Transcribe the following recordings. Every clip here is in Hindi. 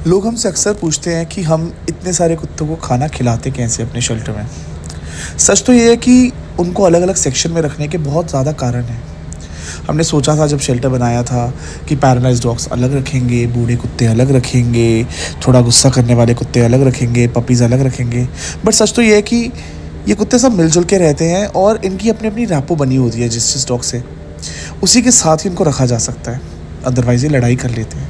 लोग हमसे अक्सर पूछते हैं कि हम इतने सारे कुत्तों को खाना खिलाते कैसे अपने शेल्टर में। सच तो ये है कि उनको अलग अलग सेक्शन में रखने के बहुत ज़्यादा कारण हैं। हमने सोचा था जब शेल्टर बनाया था कि पैरालाइज्ड डॉग्स अलग रखेंगे, बूढ़े कुत्ते अलग रखेंगे, थोड़ा गुस्सा करने वाले कुत्ते अलग रखेंगे, पपीज़ अलग रखेंगे। बट सच तो ये है कि ये कुत्ते सब मिलजुल के रहते हैं और इनकी अपनी अपनी रैपो बनी होती है जिस जिस डॉग से, उसी के साथ ही इनको रखा जा सकता है। अदरवाइज़ ये लड़ाई कर लेते हैं।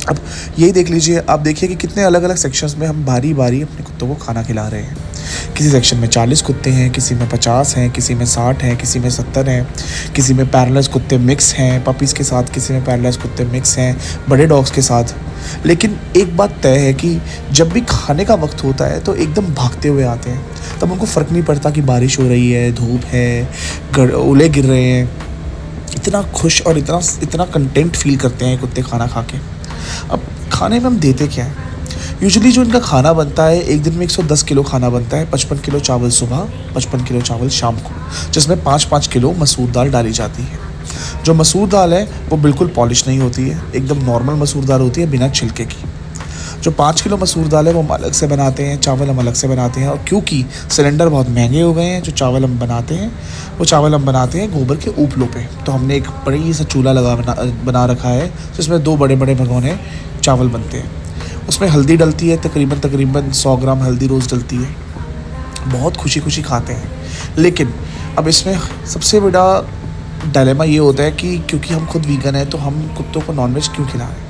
अब यही देख लीजिए, आप देखिए कि कितने अलग अलग सेक्शंस में हम बारी बारी अपने कुत्तों को खाना खिला रहे हैं। किसी सेक्शन में 40 कुत्ते हैं, किसी में 50 हैं, किसी में 60 हैं, किसी में 70 हैं, किसी में पैरालाइज्ड कुत्ते मिक्स हैं पपीज़ के साथ, किसी में पैरालाइज्ड कुत्ते मिक्स हैं बड़े डॉग्स के साथ। लेकिन एक बात तय है कि जब भी खाने का वक्त होता है तो एकदम भागते हुए आते हैं। तब उनको फ़र्क नहीं पड़ता कि बारिश हो रही है, धूप है, ओले गिर रहे हैं। इतना खुश और इतना इतना कंटेंट फील करते हैं कुत्ते खाना खा के। अब खाने में हम देते क्या हैं? यूजुअली जो इनका खाना बनता है, एक दिन में 110 किलो खाना बनता है। 55 किलो चावल सुबह, 55 किलो चावल शाम को, जिसमें 5-5 किलो मसूर दाल डाली जाती है। जो मसूर दाल है वो बिल्कुल पॉलिश नहीं होती है, एकदम नॉर्मल मसूर दाल होती है बिना छिलके की। जो 5 किलो मसूर दाल है वो हम अलग से बनाते हैं, चावल हम अलग से बनाते हैं। और क्योंकि सिलेंडर बहुत महंगे हो गए हैं, जो चावल हम बनाते हैं वो चावल हम बनाते हैं गोबर के उपलों पे। तो हमने एक बड़ी सा चूल्हा बना रखा है जिसमें 2 बड़े बड़े भगोने चावल बनते हैं। उसमें हल्दी डलती है, तकरीबन 100 ग्राम हल्दी रोज़ डलती है। बहुत खुशी खुशी खाते हैं। लेकिन अब इसमें सबसे बड़ा डायलेमा ये होता है कि क्योंकि हम खुद वीगन हैं तो हम कुत्तों को नॉनवेज क्यों खिला रहे हैं।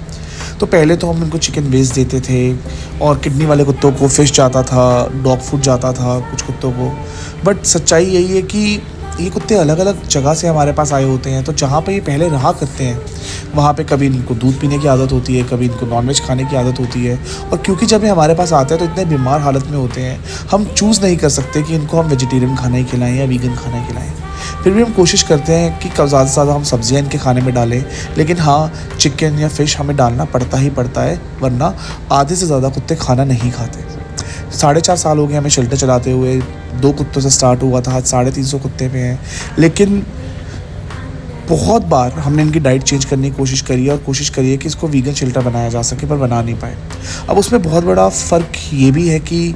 तो पहले तो हम इनको चिकन वेज देते थे और किडनी वाले कुत्तों को फ़िश जाता था, डॉग फूड जाता था कुछ कुत्तों को। बट सच्चाई यही है कि ये कुत्ते अलग अलग जगह से हमारे पास आए होते हैं। तो जहाँ पे ये पहले रहा करते हैं वहाँ पे कभी इनको दूध पीने की आदत होती है, कभी इनको नॉनवेज खाने की आदत होती है। और क्योंकि जब ये हमारे पास आते हैं तो इतने बीमार हालत में होते हैं, हम चूज़ नहीं कर सकते कि इनको हम वेजिटेरियन खाना ही खिलाएँ या वीगन खाना ही खिलाएँ। फिर भी हम कोशिश करते हैं कि ज़्यादा से ज़्यादा हम सब्जियाँ इनके खाने में डालें। लेकिन हाँ, चिकन या फ़िश हमें डालना पड़ता ही पड़ता है, वरना आधे से ज़्यादा कुत्ते खाना नहीं खाते। 4.5 साल हो गए हमें शेल्टर चलाते हुए। 2 कुत्तों से स्टार्ट हुआ था, आज 350 कुत्ते पे हैं। लेकिन बहुत बार हमने इनकी डाइट चेंज करने की कोशिश करी है और कोशिश करी है कि इसको वीगन शेल्टर बनाया जा सके, पर बना नहीं पाए। अब उसमें बहुत बड़ा फ़र्क ये भी है कि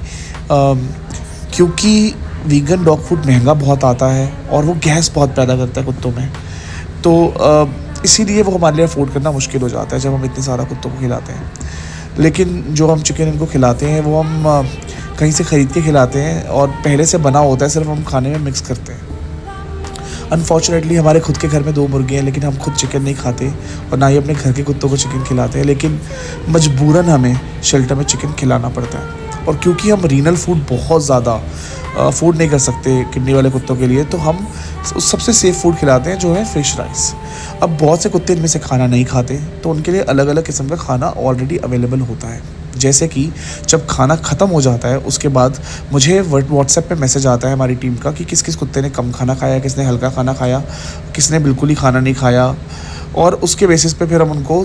क्योंकि वीगन डॉग फूड महंगा बहुत आता है और वो गैस बहुत पैदा करता है कुत्तों में, तो इसीलिए वो हमारे लिए अफोर्ड करना मुश्किल हो जाता है जब हम इतने सारा कुत्तों को खिलाते हैं। लेकिन जो हम चिकन इनको खिलाते हैं वो हम कहीं से ख़रीद के खिलाते हैं और पहले से बना होता है, सिर्फ हम खाने में मिक्स करते हैं। अनफॉर्चुनेटली हमारे खुद के घर में 2 मुर्गे हैं, लेकिन हम खुद चिकन नहीं खाते और ना ही अपने घर के कुत्तों को चिकन खिलाते हैं। लेकिन मजबूरन हमें शेल्टर में चिकन खिलाना पड़ता है। और क्योंकि हम रीनल फूड बहुत ज़्यादा अफोर्ड नहीं कर सकते किडनी वाले कुत्तों के लिए, तो हम उस सबसे सेफ़ फूड खिलाते हैं जो है फ़िश राइस। अब बहुत से कुत्ते इनमें से खाना नहीं खाते, तो उनके लिए अलग अलग किस्म का खाना ऑलरेडी अवेलेबल होता है। जैसे कि जब खाना ख़त्म हो जाता है उसके बाद मुझे व्हाट्सएप पे मैसेज आता है हमारी टीम का कि किस किस कुत्ते ने कम खाना खाया, किसने हल्का खाना खाया, किसने बिल्कुल ही खाना नहीं खाया। और उसके बेसिस पे फिर हम उनको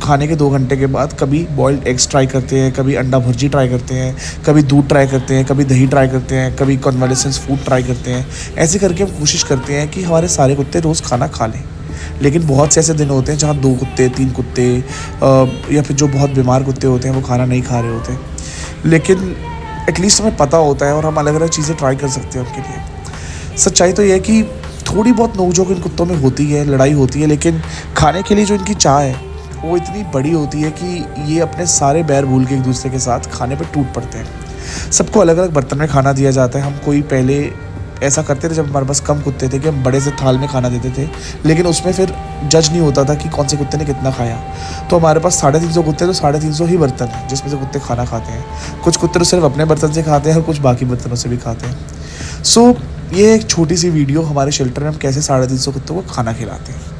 खाने के 2 घंटे के बाद कभी बॉइल्ड एग्स ट्राई करते हैं, कभी अंडा भुर्जी ट्राई करते हैं, कभी दूध ट्राई करते हैं, कभी दही ट्राई करते हैं, कभी कन्वालेसेंस फूड ट्राई करते हैं। ऐसे करके हम कोशिश करते हैं कि हमारे सारे कुत्ते रोज़ खाना खा लें। लेकिन बहुत से ऐसे दिन होते हैं जहाँ 2 कुत्ते, 3 कुत्ते या फिर जो बहुत बीमार कुत्ते होते हैं वो खाना नहीं खा रहे होते। लेकिन एटलीस्ट हमें पता होता है और हम अलग अलग चीज़ें ट्राई कर सकते हैं उनके लिए। सच्चाई तो ये है कि थोड़ी बहुत नोक-झोंक इन कुत्तों में होती है, लड़ाई होती है, लेकिन खाने के लिए जो इनकी चाह है वो इतनी बड़ी होती है कि ये अपने सारे बैर भूल के एक दूसरे के साथ खाने पे टूट पड़ते हैं। सबको अलग अलग बर्तन में खाना दिया जाता है। हम कोई पहले ऐसा करते थे जब हमारे पास कम कुत्ते थे कि हम बड़े से थाल में खाना देते थे, लेकिन उसमें फिर जज नहीं होता था कि कौन से कुत्ते ने कितना खाया। तो हमारे पास 350 कुत्ते, तो 350 ही बर्तन हैं जिसमें से कुत्ते खाना खाते हैं। कुछ कुत्ते तो सिर्फ अपने बर्तन से खाते हैं और कुछ बाकी बर्तनों से भी खाते हैं। सो ये एक छोटी सी वीडियो हमारे शेल्टर में हम कैसे 350 कुत्तों को खाना खिलाते हैं।